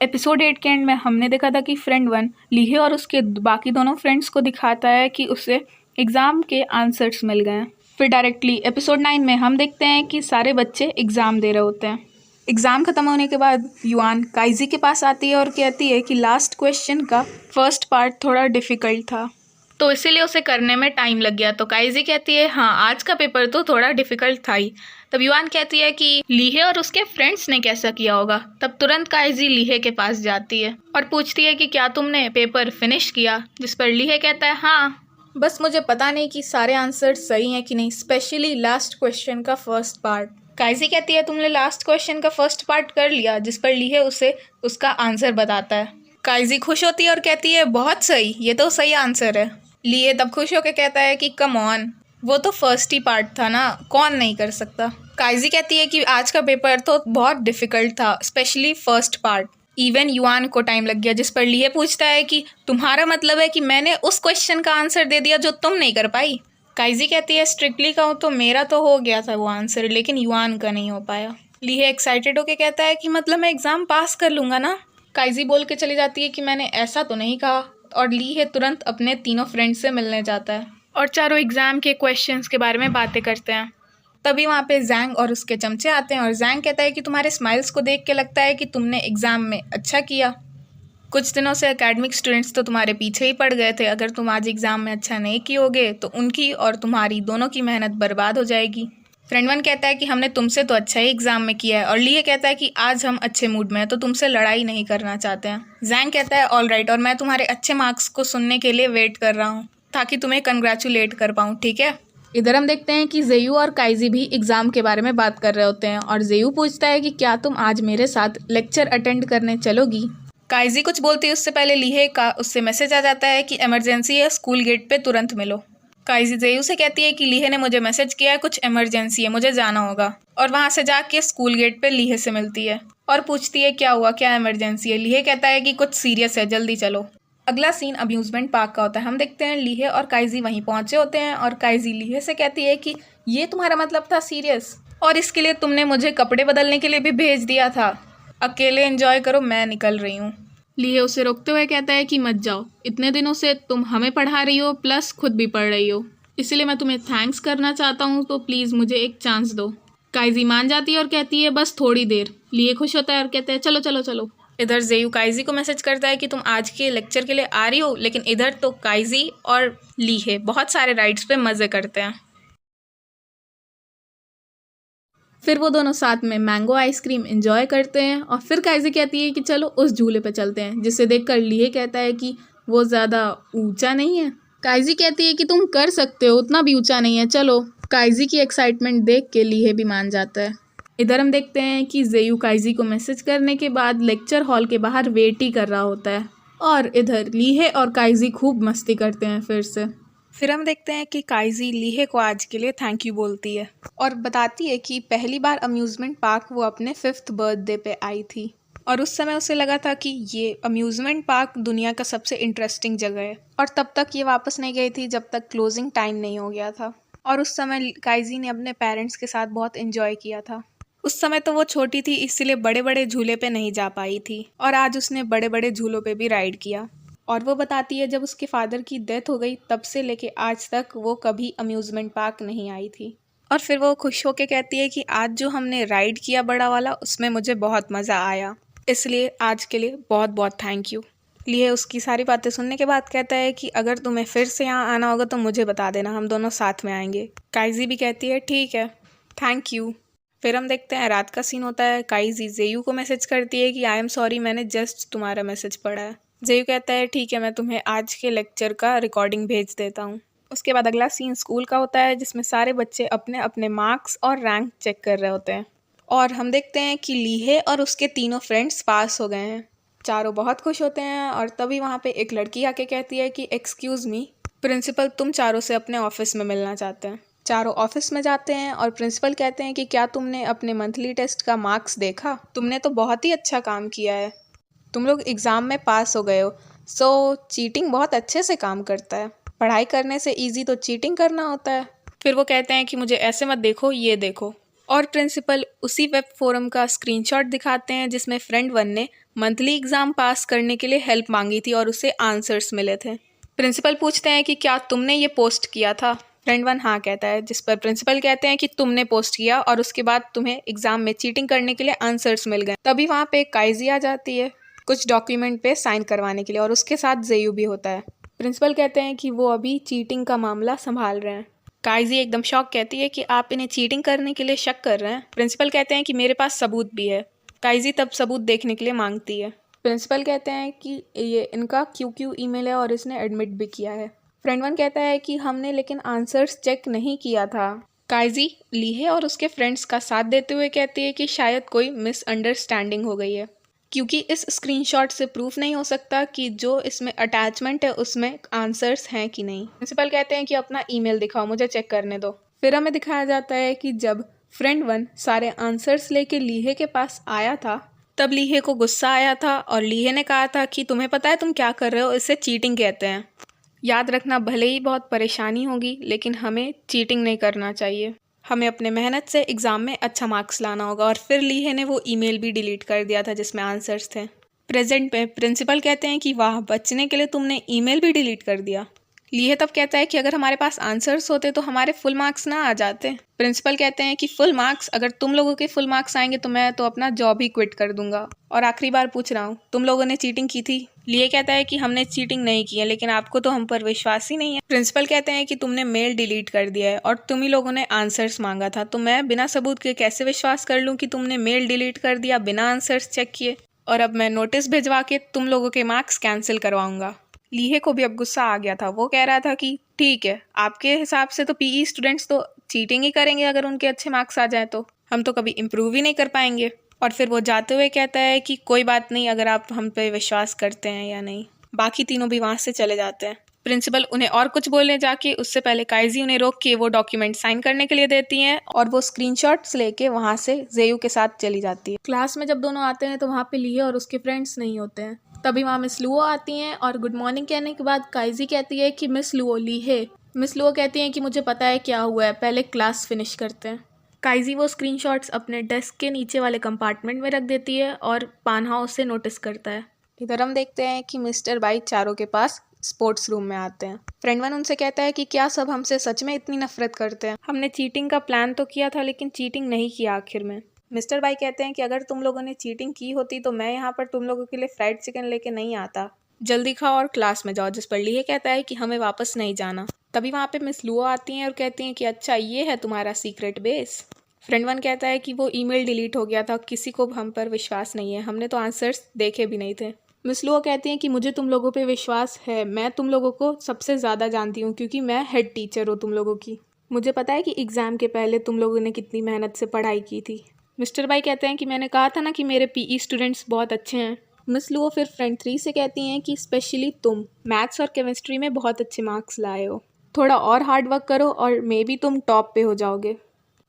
Episode 8 के and में हमने देखा था कि फ्रेंड 1 लीहे और उसके बाकी दोनों फ्रेंड्स को दिखाता है कि उसे एग्ज़ाम के आंसर्स मिल गए हैं। फिर डायरेक्टली एपिसोड 9 में हम देखते हैं कि सारे बच्चे एग्ज़ाम दे रहे होते हैं। एग्ज़ाम ख़त्म होने के बाद युआन काइजी के पास आती है और कहती है कि लास्ट क्वेश्चन का फर्स्ट पार्ट थोड़ा डिफ़िकल्ट था, तो इसीलिए उसे करने में टाइम लग गया। तो काइजी कहती है हाँ, आज का पेपर तो थोड़ा डिफ़िकल्ट था ही। तब युआन कहती है कि लीहे और उसके फ्रेंड्स ने कैसा किया होगा। तब तुरंत काइजी लीहे के पास जाती है और पूछती है कि क्या तुमने पेपर फिनिश किया, जिस पर लीहे कहता है हाँ, बस मुझे पता नहीं कि सारे आंसर सही हैं कि नहीं, स्पेशली लास्ट क्वेश्चन का फर्स्ट पार्ट। काइजी कहती है तुमने लास्ट क्वेश्चन का फर्स्ट पार्ट कर लिया, जिस पर लीहे उसे उसका आंसर बताता है। काइजी खुश होती है और कहती है बहुत सही, ये तो सही आंसर है। लीहे तब खुश होकर कहता है कि कम ऑन, वो तो फर्स्ट ही पार्ट था ना, कौन नहीं कर सकता। काइजी कहती है कि आज का पेपर तो बहुत डिफ़िकल्ट था, specially first part. Even yuan को टाइम लग गया, जिस पर लीहे पूछता है कि तुम्हारा मतलब है कि मैंने उस क्वेश्चन का आंसर दे दिया जो तुम नहीं कर पाई। काइजी कहती है स्ट्रिक्टली कहूँ तो मेरा तो हो गया था वो आंसर, लेकिन युआन का नहीं हो पाया। लीहे एक्साइटेड होकर कहता है कि मतलब मैं एग्ज़ाम पास कर लूँगा ना। काइजी बोल के चली जाती है कि मैंने ऐसा तो नहीं कहा, और लीहे तुरंत अपने तीनों फ्रेंड्स से मिलने जाता है और चारों एग्ज़ाम के क्वेश्चंस के बारे में बातें करते हैं। तभी वहाँ पे जैंग और उसके चमचे आते हैं और जैंग कहता है कि तुम्हारे स्माइल्स को देख के लगता है कि तुमने एग्ज़ाम में अच्छा किया। कुछ दिनों से एकेडमिक स्टूडेंट्स तो तुम्हारे पीछे ही पड़ गए थे, अगर तुम आज एग्ज़ाम में अच्छा नहीं कियोगे तो उनकी और तुम्हारी दोनों की मेहनत बर्बाद हो जाएगी। फ्रेंड 1 कहता है कि हमने तुमसे तो अच्छा ही एग्ज़ाम में किया है, और लीहे कहता है कि आज हम अच्छे मूड में हैं तो तुमसे लड़ाई नहीं करना चाहते हैं। जैंग कहता है ऑल राइट, और मैं तुम्हारे अच्छे मार्क्स को सुनने के लिए वेट कर रहा हूँ ताकि तुम्हें कंग्रेचुलेट कर पाऊँ, ठीक है। इधर हम देखते हैं कि जेयू और काइजी भी एग्ज़ाम के बारे में बात कर रहे होते हैं और जेयू पूछता है कि क्या तुम आज मेरे साथ लेक्चर अटेंड करने चलोगी। काइजी कुछ बोलती है उससे पहले लीहे का उससे मैसेज आ जाता है कि इमरजेंसी है, स्कूल गेट पे तुरंत मिलो। काइजी जेयू से कहती है कि लीहे ने मुझे मैसेज किया है, कुछ इमरजेंसी है, मुझे जाना होगा। और वहाँ से जाके स्कूल गेट पे लीहे से मिलती है और पूछती है क्या हुआ, क्या इमरजेंसी है। लीहे कहता है कि कुछ सीरियस है, जल्दी चलो। अगला सीन अम्यूज़मेंट पार्क का होता है। हम देखते हैं लीहे और काइजी वहीं पहुंचे होते हैं और काइजी लीहे से कहती है कि ये तुम्हारा मतलब था सीरियस, और इसके लिए तुमने मुझे कपड़े बदलने के लिए भी भेज दिया था। अकेले एंजॉय करो, मैं निकल रही हूँ। लीहे उसे रोकते हुए कहता है कि मत जाओ, इतने दिनों से तुम हमें पढ़ा रही हो प्लस खुद भी पढ़ रही हो, इसलिए मैं तुम्हें थैंक्स करना चाहता हूँ, तो प्लीज़ मुझे एक चांस दो। काइजी मान जाती है और कहती है बस थोड़ी देर। लीहे खुश होता है और कहता है चलो चलो चलो। इधर जेयू काइजी को मैसेज करता है कि तुम आज के लेक्चर के लिए आ रही हो, लेकिन इधर तो काइजी और लीहे बहुत सारे राइड्स पे मज़े करते हैं। फिर वो दोनों साथ में मैंगो आइसक्रीम एंजॉय करते हैं और फिर काइजी कहती है कि चलो उस झूले पे चलते हैं, जिसे देखकर लीहे कहता है कि वो ज़्यादा ऊंचा नहीं है। काइजी कहती है कि तुम कर सकते हो, उतना भी ऊंचा नहीं है, चलो। काइजी की एक्साइटमेंट देख के लीहे भी मान जाता है। इधर हम देखते हैं कि जेयू काइजी को मैसेज करने के बाद लेक्चर हॉल के बाहर वेट ही कर रहा होता है और इधर लीहे और काइजी खूब मस्ती करते हैं फिर से। फिर हम देखते हैं कि काइजी लीहे को आज के लिए थैंक यू बोलती है और बताती है कि पहली बार अम्यूज़मेंट पार्क वो अपने 5th बर्थडे पे आई थी और उस समय उसे लगा था कि ये अम्यूज़मेंट पार्क दुनिया का सबसे इंटरेस्टिंग जगह है, और तब तक ये वापस नहीं गई थी जब तक क्लोजिंग टाइम नहीं हो गया था। और उस समय काइजी ने अपने पेरेंट्स के साथ बहुत इन्जॉय किया था। उस समय तो वो छोटी थी, इसलिए बड़े बड़े झूले पे नहीं जा पाई थी, और आज उसने बड़े बड़े झूलों पे भी राइड किया। और वो बताती है जब उसके फादर की डेथ हो गई तब से लेके आज तक वो कभी अम्यूज़मेंट पार्क नहीं आई थी। और फिर वो खुश होके कहती है कि आज जो हमने राइड किया बड़ा वाला, उसमें मुझे बहुत मज़ा आया, इसलिए आज के लिए बहुत बहुत थैंक यू। लिए उसकी सारी बातें सुनने के बाद कहता है कि अगर तुम्हें फिर से यहाँ आना होगा तो मुझे बता देना, हम दोनों साथ में आएंगे। काइजी भी कहती है ठीक है, थैंक यू। फिर हम देखते हैं रात का सीन होता है। काइजी जेयू को मैसेज करती है कि आई एम सॉरी, मैंने जस्ट तुम्हारा मैसेज पढ़ा है। जेयू कहता है ठीक है, मैं तुम्हें आज के लेक्चर का रिकॉर्डिंग भेज देता हूँ। उसके बाद अगला सीन स्कूल का होता है, जिसमें सारे बच्चे अपने अपने मार्क्स और रैंक चेक कर रहे होते हैं और हम देखते हैं कि लीहे और उसके तीनों फ्रेंड्स पास हो गए हैं। चारों बहुत खुश होते हैं और तभी वहाँ पे एक लड़की आके कहती है कि एक्सक्यूज़ मी, प्रिंसिपल तुम चारों से अपने ऑफिस में मिलना चाहते हैं। चारों ऑफिस में जाते हैं और प्रिंसिपल कहते हैं कि क्या तुमने अपने मंथली टेस्ट का मार्क्स देखा, तुमने तो बहुत ही अच्छा काम किया है, तुम लोग एग्ज़ाम में पास हो गए हो। सो चीटिंग बहुत अच्छे से काम करता है, पढ़ाई करने से इजी तो चीटिंग करना होता है। फिर वो कहते हैं कि मुझे ऐसे मत देखो, ये देखो। और प्रिंसिपल उसी वेब फोरम का स्क्रीनशॉट दिखाते हैं जिसमें फ्रेंड 1 ने मंथली एग्ज़ाम पास करने के लिए हेल्प मांगी थी और उसे आंसर्स मिले थे। प्रिंसिपल पूछते हैं कि क्या तुमने ये पोस्ट किया था? फ्रेंड 1 हाँ कहता है, जिस पर प्रिंसिपल कहते हैं कि तुमने पोस्ट किया और उसके बाद तुम्हें एग्ज़ाम में चीटिंग करने के लिए आंसर्स मिल गए। तभी वहाँ पे काइजी आ जाती है कुछ डॉक्यूमेंट पे साइन करवाने के लिए और उसके साथ जेयू भी होता है। प्रिंसिपल कहते हैं कि वो अभी चीटिंग का मामला संभाल रहे हैं। काइजी एकदम शॉक कहती है कि आप इन्हें चीटिंग करने के लिए शक कर रहे हैं। प्रिंसिपल कहते हैं कि मेरे पास सबूत भी है। काइजी तब सबूत देखने के लिए मांगती है। प्रिंसिपल कहते हैं कि ये इनका क्यू ईमेल है और इसने एडमिट भी किया है। फ्रेंड 1 कहता है कि हमने लेकिन आंसर्स चेक नहीं किया था। काइजी लीहे और उसके फ्रेंड्स का साथ देते हुए कहती है कि शायद कोई मिसअंडरस्टैंडिंग हो गई है, क्योंकि इस स्क्रीनशॉट से प्रूफ नहीं हो सकता कि जो इसमें अटैचमेंट है उसमें आंसर्स हैं कि नहीं। प्रिंसिपल कहते हैं कि अपना ईमेल दिखाओ, मुझे चेक करने दो। फिर हमें दिखाया जाता है कि जब फ्रेंड 1 सारे आंसर्स लेके लीहे के पास आया था तब लीहे को गुस्सा आया था और लीहे ने कहा था कि तुम्हें पता है तुम क्या कर रहे हो, इसे चीटिंग कहते हैं। याद रखना, भले ही बहुत परेशानी होगी लेकिन हमें चीटिंग नहीं करना चाहिए। हमें अपने मेहनत से एग्ज़ाम में अच्छा मार्क्स लाना होगा। और फिर लीहे ने वो ईमेल भी डिलीट कर दिया था जिसमें आंसर्स थे। प्रेजेंट में प्रिंसिपल कहते हैं कि वाह, बचने के लिए तुमने ईमेल भी डिलीट कर दिया। लीहे तब कहता है कि अगर हमारे पास आंसर्स होते तो हमारे फुल मार्क्स ना आ जाते। प्रिंसिपल कहते हैं कि फुल मार्क्स, अगर तुम लोगों के फुल मार्क्स आएंगे तो मैं तो अपना जॉब ही क्विट कर दूंगा। और आखिरी बार पूछ रहा हूँ, तुम लोगों ने चीटिंग की थी? लीहे कहता है कि हमने चीटिंग नहीं की है, लेकिन आपको तो हम पर विश्वास ही नहीं है। प्रिंसिपल कहते हैं कि तुमने मेल डिलीट कर दिया है और तुम ही लोगों ने आंसर्स मांगा था, तो मैं बिना सबूत के कैसे विश्वास कर लूँ कि तुमने मेल डिलीट कर दिया बिना आंसर्स चेक किए। और अब मैं नोटिस भिजवा के तुम लोगों के मार्क्स कैंसिल करवाऊंगा। लीहे को भी अब गुस्सा आ गया था। वो कह रहा था कि ठीक है, आपके हिसाब से तो पीई स्टूडेंट्स तो चीटिंग ही करेंगे अगर उनके अच्छे मार्क्स आ जाए तो हम तो कभी इम्प्रूव ही नहीं कर पाएंगे। और फिर वो जाते हुए कहता है कि कोई बात नहीं, अगर आप हम पे विश्वास करते हैं या नहीं। बाकी तीनों भी वहाँ से चले जाते हैं। प्रिंसिपल उन्हें और कुछ बोलने जाके उससे पहले काइजी उन्हें रोक के वो डॉक्यूमेंट साइन करने के लिए देती हैं और वो स्क्रीनशॉट्स लेके वहाँ से जेयू के साथ चली जाती है। क्लास में जब दोनों आते हैं तो वहाँ पे लीहे और उसके फ्रेंड्स नहीं होते हैं। तभी वहाँ मिस लुओ आती हैं और गुड मॉर्निंग कहने के बाद काइजी कहती है कि मिस लुओ, लीहे। मिस लुओ कहती हैं कि मुझे पता है क्या हुआ है, पहले क्लास फिनिश करते हैं। काइजी वो स्क्रीनशॉट्स अपने डेस्क के नीचे वाले कंपार्टमेंट में रख देती है और पानहाउ उसे नोटिस करता है। इधर हम देखते हैं कि मिस्टर बाई चारों के पास स्पोर्ट्स रूम में आते हैं। फ्रेंड 1 उनसे कहता है कि क्या सब हमसे सच में इतनी नफरत करते हैं? हमने चीटिंग का प्लान तो किया था लेकिन चीटिंग नहीं किया आखिर में। मिस्टर बाई कहते हैं कि अगर तुम लोगों ने चीटिंग की होती तो मैं यहाँ पर तुम लोगों के लिए फ्राइड चिकन लेके नहीं आता। जल्दी खाओ और क्लास में जाओ। जिस पर लीहे कहता है कि हमें वापस नहीं जाना। तभी वहाँ पे मिस लुओ आती हैं और कहती हैं कि अच्छा, ये है तुम्हारा सीक्रेट बेस। फ्रेंड 1 कहता है कि वो ईमेल डिलीट हो गया था, किसी को हम पर विश्वास नहीं है, हमने तो आंसर्स देखे भी नहीं थे। मिस लुओ कहती हैं कि मुझे तुम लोगों पे विश्वास है, मैं तुम लोगों को सबसे ज़्यादा जानती हूँ क्योंकि मैं हेड टीचर हूँ तुम लोगों की। मुझे पता है कि एग्ज़ाम के पहले तुम लोगों ने कितनी मेहनत से पढ़ाई की थी। मिस्टर बाई कहते हैं कि मैंने कहा था ना कि मेरे पीई स्टूडेंट्स बहुत अच्छे हैं। मिस लुओ फिर फ्रेंड 3 से कहती हैं कि स्पेशली तुम मैथ्स और केमिस्ट्री में बहुत अच्छे मार्क्स लाए हो, थोड़ा और हार्ड वर्क करो और मे बी तुम टॉप पे हो जाओगे।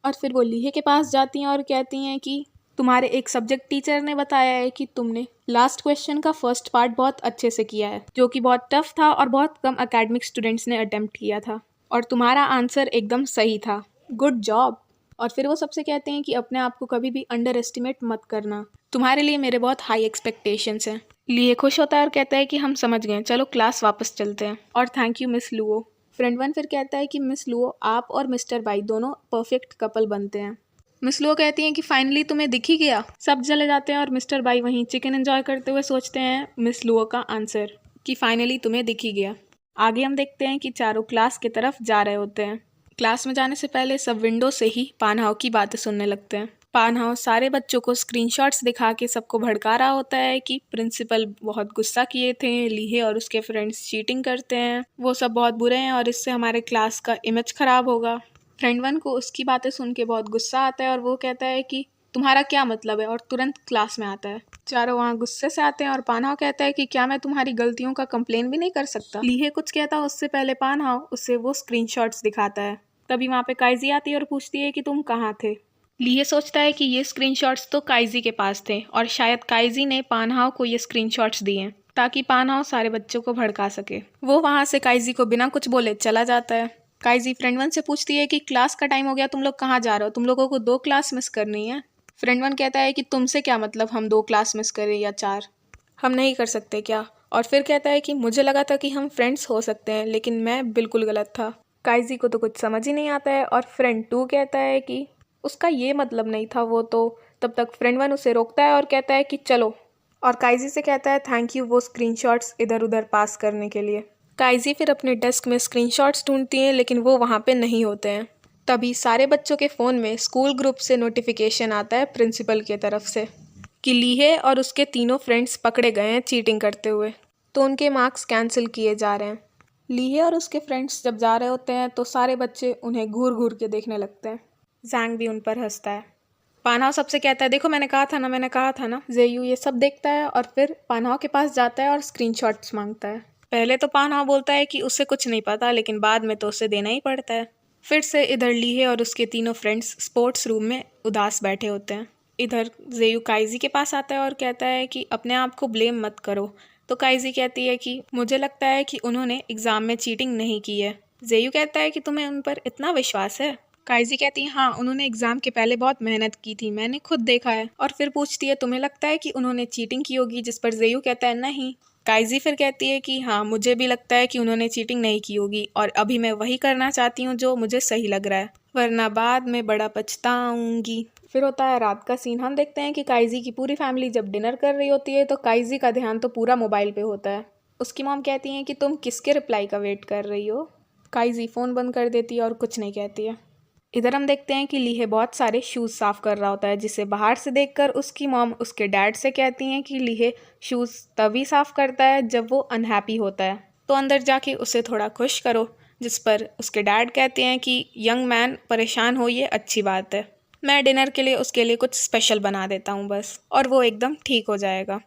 और फिर वो लीहे के पास जाती हैं और कहती हैं कि तुम्हारे एक सब्जेक्ट टीचर ने बताया है कि तुमने लास्ट क्वेश्चन का फर्स्ट पार्ट बहुत अच्छे से किया है, जो कि बहुत टफ था और बहुत कम एकेडमिक स्टूडेंट्स ने अटेम्प्ट किया था, और तुम्हारा आंसर एकदम सही था, गुड जॉब। और फिर वो सबसे कहते हैं कि अपने आप को कभी भी अंडर एस्टिमेट मत करना, तुम्हारे लिए मेरे बहुत हाई एक्सपेक्टेशंस हैं। लीहे खुश होता है और कहता है कि हम समझ गए, चलो क्लास वापस चलते हैं, और thank you miss Luo. Friend 1 फिर कहता है कि मिस लुओ, आप और मिस्टर बाई दोनों परफेक्ट कपल बनते हैं। मिस लुओ कहती हैं कि फाइनली तुम्हें दिख ही गया। सब चले जाते हैं और मिस्टर बाई वहीं चिकन एंजॉय करते हुए सोचते हैं मिस लुओ का आंसर कि फाइनली तुम्हें दिख ही गया। आगे हम देखते हैं कि चारों क्लास की तरफ जा रहे होते हैं। क्लास में जाने से पहले सब विंडो से ही पानहाउ की बातें सुनने लगते हैं। पानहाउ सारे बच्चों को स्क्रीनशॉट्स दिखा के सबको भड़का रहा होता है कि प्रिंसिपल बहुत गुस्सा किए थे, लीहे और उसके फ्रेंड्स चीटिंग करते हैं, वो सब बहुत बुरे हैं और इससे हमारे क्लास का इमेज खराब होगा। फ्रेंड 1 को उसकी बातें सुन के बहुत गुस्सा आता है और वो कहता है कि तुम्हारा क्या मतलब है, और तुरंत क्लास में आता है। चारों वहाँ गुस्से से आते हैं और पानहाउ कहता है कि क्या मैं तुम्हारी गलतियों का कंप्लेन भी नहीं कर सकता। लीहे कुछ कहता है, उससे पहले पानहाउ उसे वो स्क्रीनशॉट्स दिखाता है। तभी वहाँ पे काइजी आती है और पूछती है कि तुम कहाँ थे। लीहे सोचता है कि ये स्क्रीनशॉट्स तो काइजी के पास थे और शायद काइजी ने पानहाउ को ये स्क्रीनशॉट्स दिए ताकि पानहाउ सारे बच्चों को भड़का सके। वो वहाँ से काइजी को बिना कुछ बोले चला जाता है। काइजी फ्रेंड 1 से पूछती है कि क्लास का टाइम हो गया, तुम लोग कहाँ जा रहे हो, तुम लोगों को 2 क्लास मिस करनी है। फ्रेंड 1 कहता है कि तुमसे क्या मतलब हम 2 क्लास मिस करें या 4, हम नहीं कर सकते क्या? और फिर कहता है कि मुझे लगा था कि हम फ्रेंड्स हो सकते हैं, लेकिन मैं बिल्कुल गलत था। काइजी को तो कुछ समझ ही नहीं आता है और फ्रेंड 2 कहता है कि उसका ये मतलब नहीं था वो तो। तब तक फ्रेंड 1 उसे रोकता है और कहता है कि चलो, और काइजी से कहता है थैंक यू वो स्क्रीनशॉट्स इधर उधर पास करने के लिए। काइजी फिर अपने डेस्क में स्क्रीनशॉट्स ढूंढती हैं, लेकिन वो वहाँ पे नहीं होते हैं। तभी सारे बच्चों के फ़ोन में स्कूल ग्रुप से नोटिफिकेशन आता है प्रिंसिपल की तरफ से कि लीहे और उसके तीनों फ्रेंड्स पकड़े गए हैं चीटिंग करते हुए, तो उनके मार्क्स कैंसिल किए जा रहे हैं। लीहे और उसके फ्रेंड्स जब जा रहे होते हैं तो सारे बच्चे उन्हें घूर घूर के देखने लगते हैं। जैंग भी उन पर हंसता है। पानहाव सबसे कहता है देखो मैंने कहा था ना, मैंने कहा था ना। जेयू ये सब देखता है और फिर पानहाव के पास जाता है और स्क्रीनशॉट्स मांगता है। पहले तो पानहाव बोलता है कि उसे कुछ नहीं पता, लेकिन बाद में तो उसे देना ही पड़ता है। फिर से इधर लीहे और उसके तीनों फ्रेंड्स स्पोर्ट्स रूम में उदास बैठे होते हैं। इधर जेयू काइजी के पास आता है और कहता है कि अपने आप को ब्लेम मत करो। तो काइजी कहती है कि मुझे लगता है कि उन्होंने एग्ज़ाम में चीटिंग नहीं की है। जेयू कहता है कि तुम्हें उन पर इतना विश्वास है? काइजी कहती है हाँ, उन्होंने एग्ज़ाम के पहले बहुत मेहनत की थी, मैंने खुद देखा है। और फिर पूछती है तुम्हें लगता है कि उन्होंने चीटिंग की होगी, जिस पर जेयू कहता है नहीं। काइजी फिर कहती है कि हाँ, मुझे भी लगता है कि उन्होंने चीटिंग नहीं की होगी और अभी मैं वही करना चाहती हूँ जो मुझे सही लग रहा है, वरना बाद में बड़ा पछताऊंगी। फिर होता है रात का सीन। हम देखते हैं कि काइजी की पूरी फैमिली जब डिनर कर रही होती है तो काइजी का ध्यान तो पूरा मोबाइल पे होता है। उसकी मॉम कहती है कि तुम किसके रिप्लाई का वेट कर रही हो? काइजी फ़ोन बंद कर देती है और कुछ नहीं कहती है। इधर हम देखते हैं कि लीहे बहुत सारे शूज़ साफ़ कर रहा होता है, जिसे बाहर से देखकर उसकी मॉम उसके डैड से कहती हैं कि लीहे शूज़ तभी साफ़ करता है जब वो अनहैप्पी होता है, तो अंदर जाके उसे थोड़ा खुश करो। जिस पर उसके डैड कहते हैं कि यंग मैन परेशान हो ये अच्छी बात है, मैं डिनर के लिए उसके लिए कुछ स्पेशल बना देता हूँ बस, और वो एकदम ठीक हो जाएगा।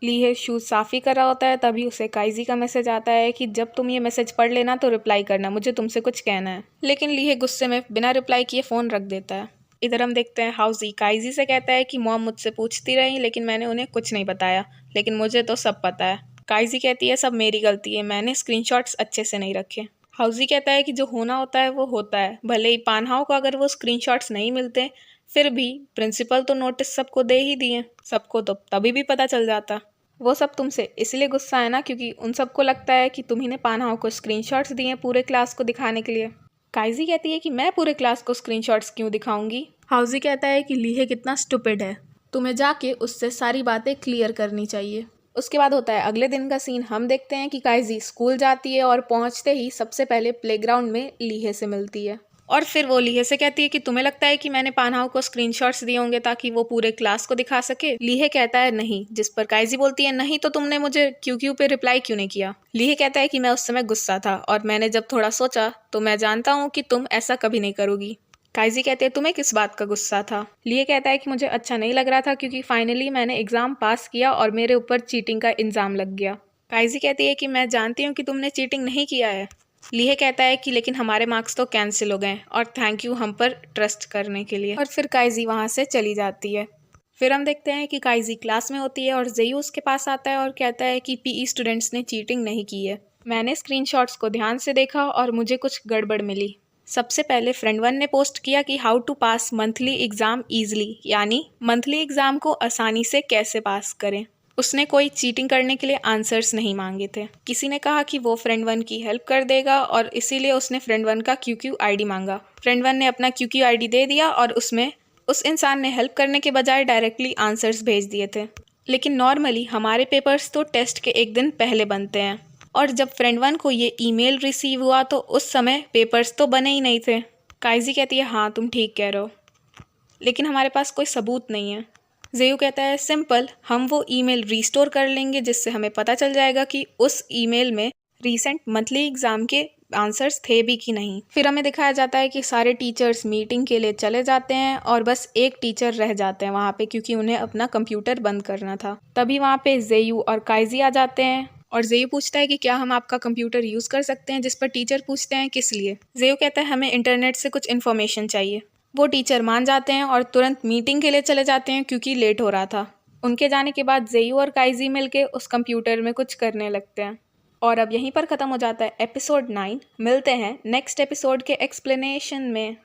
लीहे शूज़ साफ़ ही कर रहा होता है, तभी उसे काइजी का मैसेज आता है कि जब तुम ये मैसेज पढ़ लेना तो रिप्लाई करना, मुझे तुमसे कुछ कहना है। लेकिन लीहे गुस्से में बिना रिप्लाई किए फ़ोन रख देता है। इधर हम देखते हैं हाउजी काइजी से कहता है कि मॉम मुझसे पूछती रही लेकिन मैंने उन्हें कुछ नहीं बताया, लेकिन मुझे तो सब पता है। काइजी कहती है सब मेरी गलती है, मैंने स्क्रीनशॉट्स अच्छे से नहीं रखे। हाउजी कहता है कि जो होना होता है वो होता है, भले ही पानहाव को अगर वो स्क्रीनशॉट्स नहीं मिलते, फिर भी प्रिंसिपल तो नोटिस सबको दे ही दिए, सबको तो तभी भी पता चल जाता। वो सब तुमसे इसलिए गुस्सा है ना क्योंकि उन सबको लगता है कि तुम ही ने पानहाव को स्क्रीनशॉट्स दिए पूरे क्लास को दिखाने के लिए। काइजी कहती है कि मैं पूरे क्लास को स्क्रीनशॉट्स क्यों दिखाऊंगी? हाउजी कहता है कि लीहे कितना स्टूपिड है, तुम्हें जाके उससे सारी बातें क्लियर करनी चाहिए। उसके बाद होता है अगले दिन का सीन। हम देखते हैं कि काइजी स्कूल जाती है और पहुंचते ही सबसे पहले प्लेग्राउंड में लीहे से मिलती है, और फिर वो लीहे से कहती है कि तुम्हें लगता है कि मैंने पानहाव को स्क्रीनशॉट्स दिए होंगे ताकि वो पूरे क्लास को दिखा सके? लीहे कहता है नहीं, जिस पर काइजी बोलती है नहीं तो तुमने मुझे क्यू पे रिप्लाई क्यों नहीं किया? लीहे कहता है कि मैं उस समय गुस्सा था और मैंने जब थोड़ा सोचा तो मैं जानता हूँ कि तुम ऐसा कभी नहीं करोगी। काइजी कहते हैं तुम्हें किस बात का गुस्सा था? लीहे कहता है कि मुझे अच्छा नहीं लग रहा था क्योंकि फाइनली मैंने एग्जाम पास किया और मेरे ऊपर चीटिंग का इल्ज़ाम लग गया। काइजी कहती है कि मैं जानती हूँ कि तुमने चीटिंग नहीं किया है। लीहे कहता है कि लेकिन हमारे मार्क्स तो कैंसिल हो गए और थैंक यू हम पर ट्रस्ट करने के लिए, और फिर काइजी वहाँ से चली जाती है। फिर हम देखते हैं कि काइजी क्लास में होती है और जेयू उसके पास आता है और कहता है कि पीई स्टूडेंट्स ने चीटिंग नहीं की है, मैंने स्क्रीनशॉट्स को ध्यान से देखा और मुझे कुछ गड़बड़ मिली। सबसे पहले फ्रेंड 1 ने पोस्ट किया कि how to pass monthly exam easily, यानी मंथली एग्ज़ाम को आसानी से कैसे पास करें। उसने कोई चीटिंग करने के लिए आंसर्स नहीं मांगे थे। किसी ने कहा कि वो फ्रेंड 1 की हेल्प कर देगा और इसीलिए उसने फ्रेंड 1 का QQ ID मांगा। फ्रेंड 1 ने अपना QQ ID दे दिया और उसमें उस इंसान ने हेल्प करने के बजाय डायरेक्टली आंसर्स भेज दिए थे। लेकिन नॉर्मली हमारे पेपर्स तो टेस्ट के एक दिन पहले बनते हैं, और जब फ्रेंड 1 को ये ईमेल रिसीव हुआ तो उस समय पेपर्स तो बने ही नहीं थे। काइजी कहती है हाँ तुम ठीक कह रहे हो, लेकिन हमारे पास कोई सबूत नहीं है। जेयू कहता है सिंपल, हम वो ईमेल रीस्टोर कर लेंगे जिससे हमें पता चल जाएगा कि उस ईमेल में रीसेंट मंथली एग्ज़ाम के आंसर्स थे भी कि नहीं। फिर हमें दिखाया जाता है कि सारे टीचर्स मीटिंग के लिए चले जाते हैं और बस एक टीचर रह जाते हैं वहाँ पे क्योंकि उन्हें अपना कंप्यूटर बंद करना था। तभी वहाँ पे जेयू और काइजी आ जाते हैं और जेयू पूछता है कि क्या हम आपका कंप्यूटर यूज़ कर सकते हैं, जिस पर टीचर पूछते हैं किस लिए। जेयू कहता है हमें इंटरनेट से कुछ इन्फॉर्मेशन चाहिए। वो टीचर मान जाते हैं और तुरंत मीटिंग के लिए चले जाते हैं क्योंकि लेट हो रहा था। उनके जाने के बाद जेयू और काइजी मिलके उस कंप्यूटर में कुछ करने लगते हैं। और अब यहीं पर ख़त्म हो जाता है एपिसोड 9। मिलते हैं नेक्स्ट एपिसोड के एक्सप्लेनेशन में।